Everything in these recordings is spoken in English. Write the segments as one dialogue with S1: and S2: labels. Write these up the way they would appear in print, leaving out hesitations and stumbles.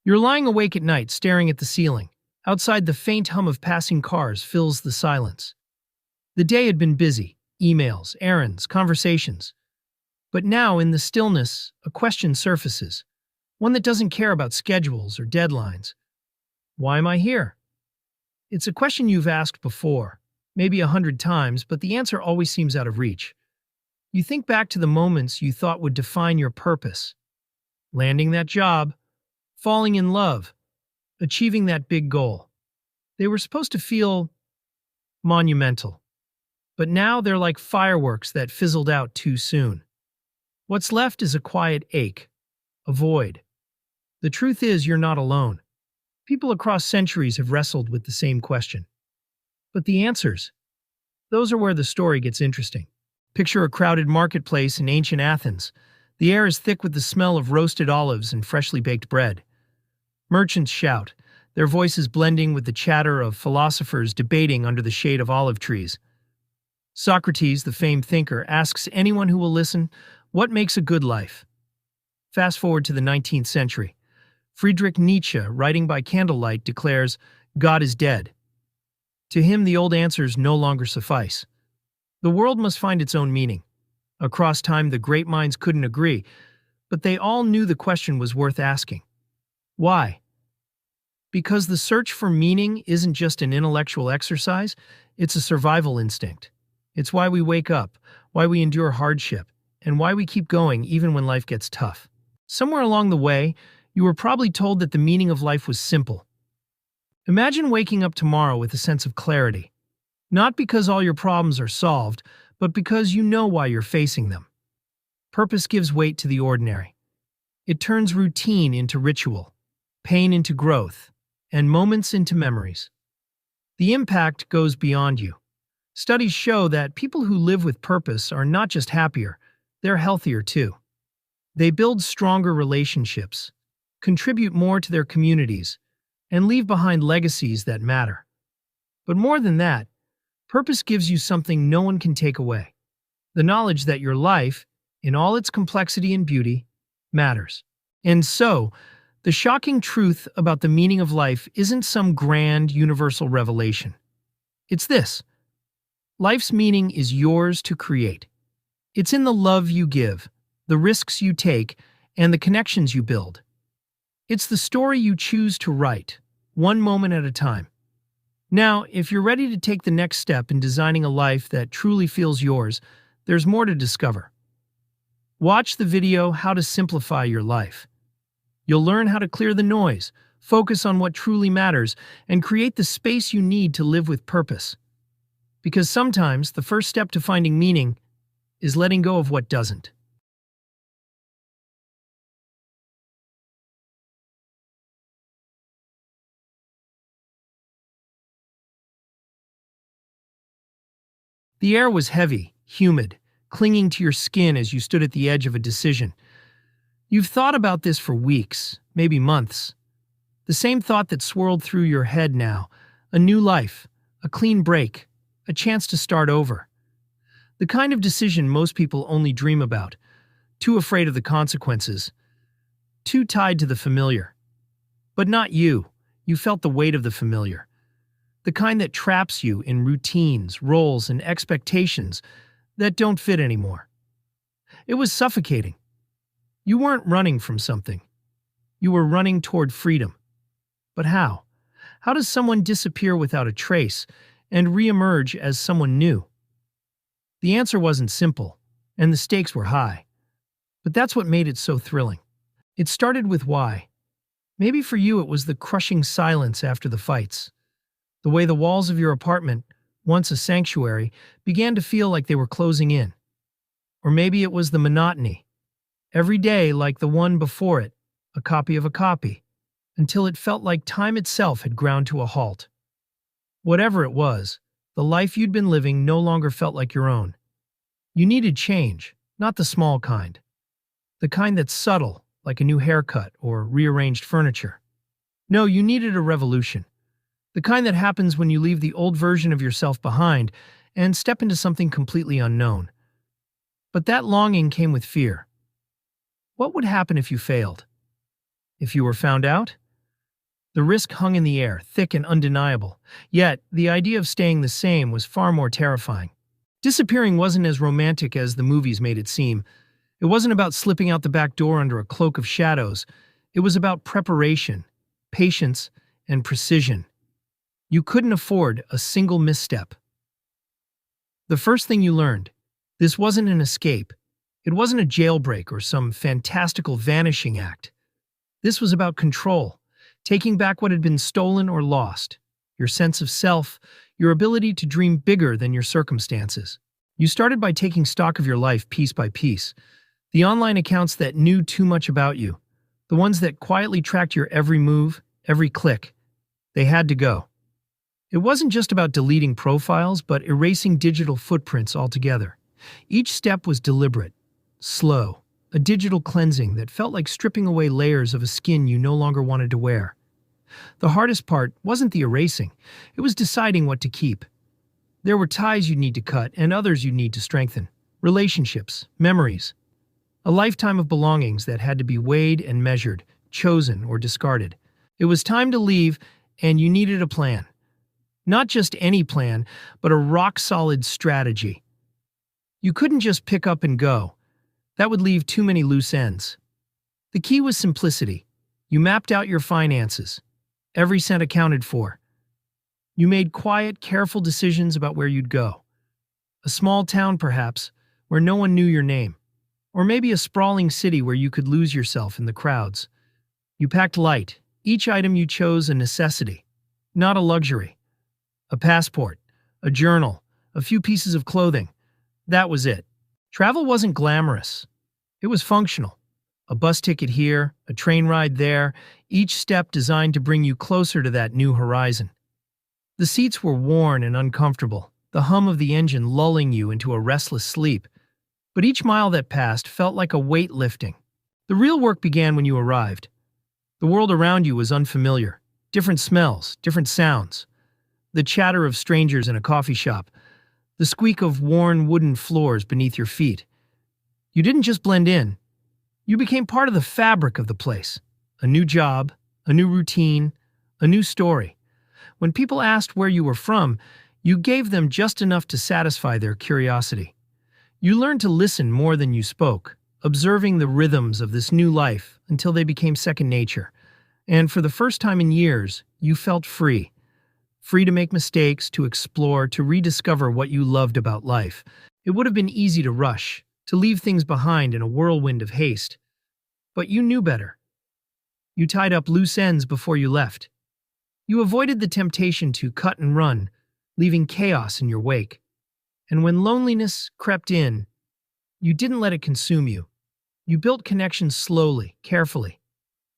S1: You're lying awake at night, staring at the ceiling. Outside, the faint hum of passing cars fills the silence. The day had been busy: emails, errands, conversations. But now, in the stillness, a question surfaces, one that doesn't care about schedules or deadlines. Why am I here? It's a question you've asked before, maybe 100 times, but the answer always seems out of reach. You think back to the moments you thought would define your purpose: landing that job, falling in love, achieving that big goal. They were supposed to feel monumental, but now they're like fireworks that fizzled out too soon. What's left is a quiet ache, a void. The truth is, you're not alone. People across centuries have wrestled with the same question. But the answers, those are where the story gets interesting. Picture a crowded marketplace in ancient Athens. The air is thick with the smell of roasted olives and freshly baked bread. Merchants shout, their voices blending with the chatter of philosophers debating under the shade of olive trees. Socrates, the famed thinker, asks anyone who will listen, what makes a good life? Fast forward to the 19th century. Friedrich Nietzsche, writing by candlelight, declares, God is dead. To him, the old answers no longer suffice. The world must find its own meaning. Across time, the great minds couldn't agree, but they all knew the question was worth asking. Why? Because the search for meaning isn't just an intellectual exercise, it's a survival instinct. It's why we wake up, why we endure hardship, and why we keep going even when life gets tough. Somewhere along the way, you were probably told that the meaning of life was simple. Imagine waking up tomorrow with a sense of clarity. Not because all your problems are solved, but because you know why you're facing them. Purpose gives weight to the ordinary. It turns routine into ritual, pain into growth, and moments into memories. The impact goes beyond you. Studies show that people who live with purpose are not just happier, they're healthier too. They build stronger relationships, contribute more to their communities, and leave behind legacies that matter. But more than that, purpose gives you something no one can take away: the knowledge that your life, in all its complexity and beauty, matters. And so, the shocking truth about the meaning of life isn't some grand, universal revelation. It's this: life's meaning is yours to create. It's in the love you give, the risks you take, and the connections you build. It's the story you choose to write, one moment at a time. Now, if you're ready to take the next step in designing a life that truly feels yours, there's more to discover. Watch the video, How to Simplify Your Life. You'll learn how to clear the noise, focus on what truly matters, and create the space you need to live with purpose. Because sometimes the first step to finding meaning is letting go of what doesn't. The air was heavy, humid, clinging to your skin as you stood at the edge of a decision. You've thought about this for weeks, maybe months. The same thought that swirled through your head now: a new life, a clean break, a chance to start over. The kind of decision most people only dream about, too afraid of the consequences, too tied to the familiar. But not you. You felt the weight of the familiar. The kind that traps you in routines, roles, and expectations that don't fit anymore. It was suffocating. You weren't running from something. You were running toward freedom. But how? How does someone disappear without a trace and reemerge as someone new? The answer wasn't simple, and the stakes were high. But that's what made it so thrilling. It started with why. Maybe for you it was the crushing silence after the fights. The way the walls of your apartment, once a sanctuary, began to feel like they were closing in. Or maybe it was the monotony. Every day like the one before it, a copy of a copy, until it felt like time itself had ground to a halt. Whatever it was, the life you'd been living no longer felt like your own. You needed change, not the small kind. The kind that's subtle, like a new haircut or rearranged furniture. No, you needed a revolution. The kind that happens when you leave the old version of yourself behind and step into something completely unknown. But that longing came with fear. What would happen if you failed? If you were found out? The risk hung in the air, thick and undeniable. Yet, the idea of staying the same was far more terrifying. Disappearing wasn't as romantic as the movies made it seem. It wasn't about slipping out the back door under a cloak of shadows. It was about preparation, patience, and precision. You couldn't afford a single misstep. The first thing you learned, this wasn't an escape. It wasn't a jailbreak or some fantastical vanishing act. This was about control, taking back what had been stolen or lost, your sense of self, your ability to dream bigger than your circumstances. You started by taking stock of your life piece by piece. The online accounts that knew too much about you, the ones that quietly tracked your every move, every click, they had to go. It wasn't just about deleting profiles, but erasing digital footprints altogether. Each step was deliberate, slow, a digital cleansing that felt like stripping away layers of a skin you no longer wanted to wear. The hardest part wasn't the erasing, it was deciding what to keep. There were ties you'd need to cut and others you'd need to strengthen. Relationships, memories. A lifetime of belongings that had to be weighed and measured, chosen or discarded. It was time to leave, and you needed a plan. Not just any plan, but a rock-solid strategy. You couldn't just pick up and go. That would leave too many loose ends. The key was simplicity. You mapped out your finances. Every cent accounted for. You made quiet, careful decisions about where you'd go. A small town, perhaps, where no one knew your name. Or maybe a sprawling city where you could lose yourself in the crowds. You packed light. Each item you chose a necessity, not a luxury. A passport, a journal, a few pieces of clothing. That was it. Travel wasn't glamorous. It was functional. A bus ticket here, a train ride there, each step designed to bring you closer to that new horizon. The seats were worn and uncomfortable, the hum of the engine lulling you into a restless sleep. But each mile that passed felt like a weight lifting. The real work began when you arrived. The world around you was unfamiliar. Different smells, different sounds. The chatter of strangers in a coffee shop. The squeak of worn wooden floors beneath your feet. You didn't just blend in. You became part of the fabric of the place. A new job, a new routine, a new story. When people asked where you were from, you gave them just enough to satisfy their curiosity. You learned to listen more than you spoke, observing the rhythms of this new life until they became second nature. And for the first time in years, you felt free. Free to make mistakes, to explore, to rediscover what you loved about life. It would have been easy to rush, to leave things behind in a whirlwind of haste. But you knew better. You tied up loose ends before you left. You avoided the temptation to cut and run, leaving chaos in your wake. And when loneliness crept in, you didn't let it consume you. You built connections slowly, carefully.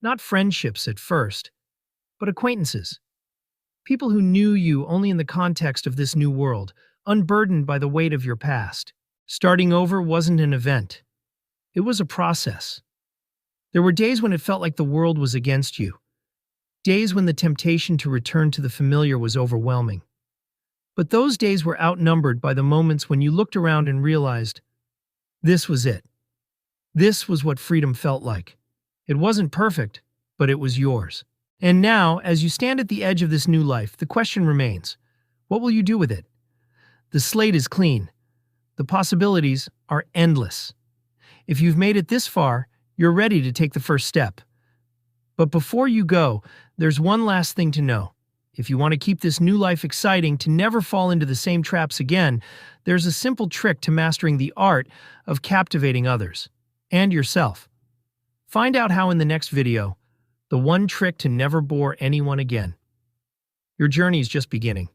S1: Not friendships at first, but acquaintances. People who knew you only in the context of this new world, unburdened by the weight of your past. Starting over wasn't an event. It was a process. There were days when it felt like the world was against you. Days when the temptation to return to the familiar was overwhelming. But those days were outnumbered by the moments when you looked around and realized, this was it. This was what freedom felt like. It wasn't perfect, but it was yours. And now, as you stand at the edge of this new life, the question remains, what will you do with it? The slate is clean. The possibilities are endless. If you've made it this far, you're ready to take the first step. But before you go, there's one last thing to know. If you want to keep this new life exciting, to never fall into the same traps again, there's a simple trick to mastering the art of captivating others and yourself. Find out how in the next video, the one trick to never bore anyone again. Your journey is just beginning.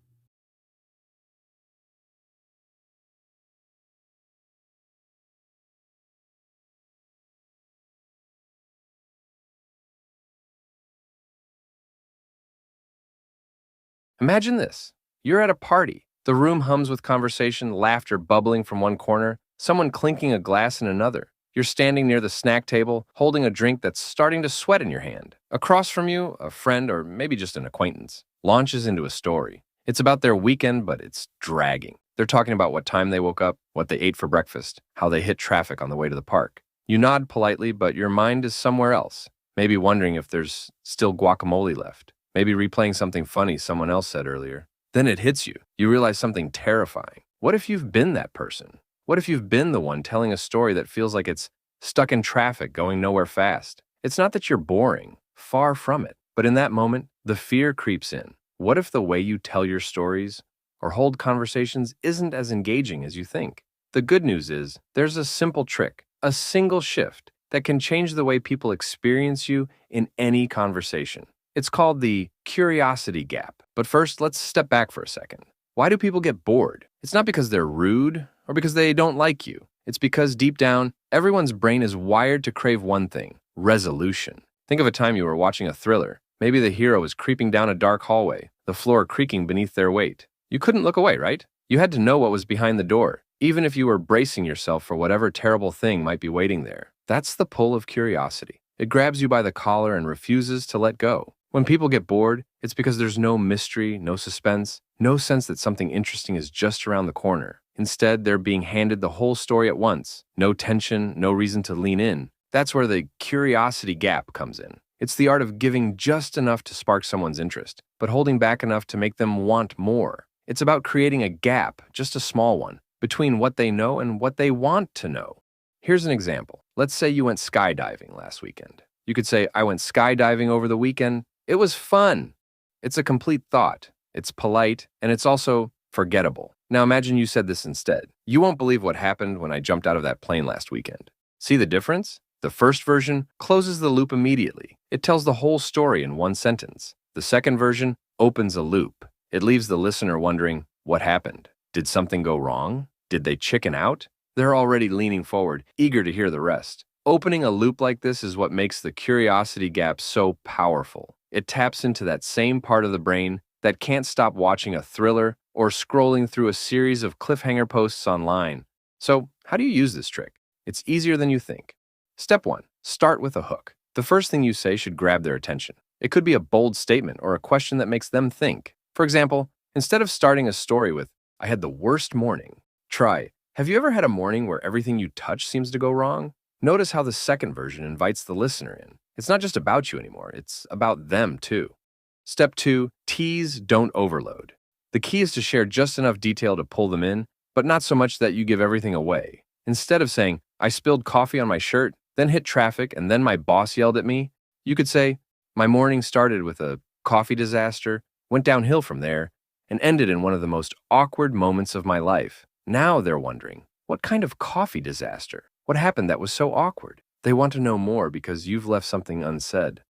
S2: Imagine this. You're at a party. The room hums with conversation, laughter bubbling from one corner, someone clinking a glass in another. You're standing near the snack table, holding a drink that's starting to sweat in your hand. Across from you, a friend or maybe just an acquaintance launches into a story. It's about their weekend, but it's dragging. They're talking about what time they woke up, what they ate for breakfast, how they hit traffic on the way to the park. You nod politely, but your mind is somewhere else, maybe wondering if there's still guacamole left. maybe replaying something funny someone else said earlier. Then it hits you. You realize something terrifying. What if you've been that person? What if you've been the one telling a story that feels like it's stuck in traffic, going nowhere fast? It's not that you're boring, far from it. But in that moment, the fear creeps in. What if the way you tell your stories or hold conversations isn't as engaging as you think? The good news is there's a simple trick, a single shift that can change the way people experience you in any conversation. It's called the curiosity gap. But first, let's step back for a second. Why do people get bored? It's not because they're rude or because they don't like you. It's because deep down, everyone's brain is wired to crave one thing: resolution. Think of a time you were watching a thriller. Maybe the hero was creeping down a dark hallway, the floor creaking beneath their weight. You couldn't look away, right? You had to know what was behind the door, even if you were bracing yourself for whatever terrible thing might be waiting there. That's the pull of curiosity. It grabs you by the collar and refuses to let go. When people get bored, it's because there's no mystery, no suspense, no sense that something interesting is just around the corner. Instead, they're being handed the whole story at once. No tension, no reason to lean in. That's where the curiosity gap comes in. It's the art of giving just enough to spark someone's interest, but holding back enough to make them want more. It's about creating a gap, just a small one, between what they know and what they want to know. Here's an example. Let's say you went skydiving last weekend. You could say, "I went skydiving over the weekend. It was fun." It's a complete thought. It's polite, and it's also forgettable. Now imagine you said this instead. "You won't believe what happened when I jumped out of that plane last weekend." See the difference? The first version closes the loop immediately. It tells the whole story in one sentence. The second version opens a loop. It leaves the listener wondering, what happened? Did something go wrong? Did they chicken out? They're already leaning forward, eager to hear the rest. Opening a loop like this is what makes the curiosity gap so powerful. It taps into that same part of the brain that can't stop watching a thriller or scrolling through a series of cliffhanger posts online. So, how do you use this trick? It's easier than you think. Step 1. Start with a hook. The first thing you say should grab their attention. It could be a bold statement or a question that makes them think. For example, instead of starting a story with, "I had the worst morning," try, "Have you ever had a morning where everything you touch seems to go wrong?" Notice how the second version invites the listener in. It's not just about you anymore, it's about them too. Step 2, tease, don't overload. The key is to share just enough detail to pull them in, but not so much that you give everything away. Instead of saying, "I spilled coffee on my shirt, then hit traffic, and then my boss yelled at me," you could say, "My morning started with a coffee disaster, went downhill from there, and ended in one of the most awkward moments of my life." Now they're wondering, what kind of coffee disaster? What happened that was so awkward? They want to know more because you've left something unsaid.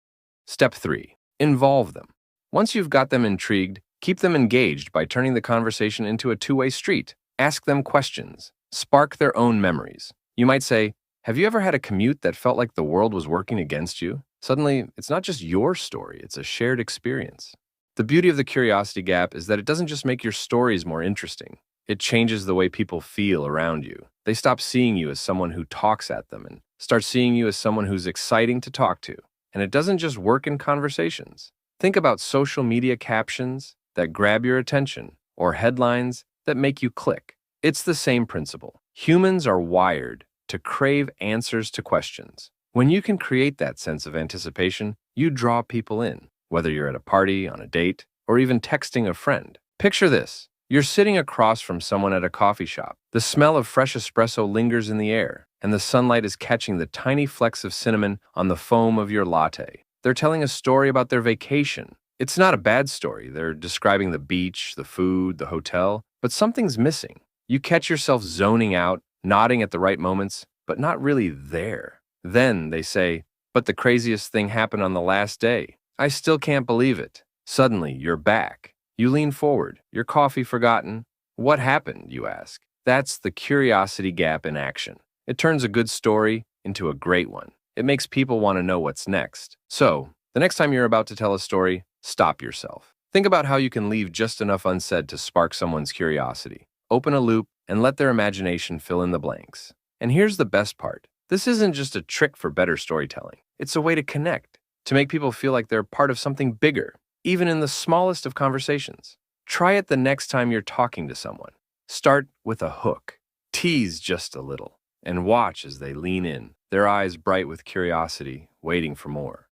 S2: Step 3. Involve them. Once you've got them intrigued, keep them engaged by turning the conversation into a two-way street. Ask them questions. Spark their own memories. You might say, "Have you ever had a commute that felt like the world was working against you?" Suddenly, it's not just your story, it's a shared experience. The beauty of the curiosity gap is that it doesn't just make your stories more interesting. It changes the way people feel around you. They stop seeing you as someone who talks at them and start seeing you as someone who's exciting to talk to. And it doesn't just work in conversations. Think about social media captions that grab your attention or headlines that make you click. It's the same principle. Humans are wired to crave answers to questions. When you can create that sense of anticipation, you draw people in, whether you're at a party, on a date, or even texting a friend. Picture this. You're sitting across from someone at a coffee shop. The smell of fresh espresso lingers in the air, and the sunlight is catching the tiny flecks of cinnamon on the foam of your latte. They're telling a story about their vacation. It's not a bad story. They're describing the beach, the food, the hotel, but something's missing. You catch yourself zoning out, nodding at the right moments, but not really there. Then they say, "But the craziest thing happened on the last day. I still can't believe it." Suddenly, you're back. You lean forward, your coffee forgotten. "What happened?" you ask. That's the curiosity gap in action. It turns a good story into a great one. It makes people want to know what's next. So, the next time you're about to tell a story, stop yourself. Think about how you can leave just enough unsaid to spark someone's curiosity. Open a loop and let their imagination fill in the blanks. And here's the best part. This isn't just a trick for better storytelling. It's a way to connect, to make people feel like they're part of something bigger, even in the smallest of conversations. Try it the next time you're talking to someone. Start with a hook. Tease just a little, and watch as they lean in, their eyes bright with curiosity, waiting for more.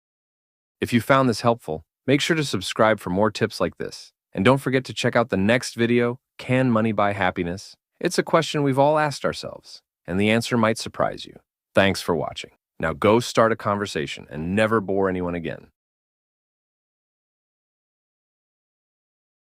S2: If you found this helpful, Make sure to subscribe for more tips like this. And don't forget to check out the next video, Can Money Buy Happiness? It's a question we've all asked ourselves, and the answer might surprise you. Thanks for watching. Now go start a conversation and never bore anyone again.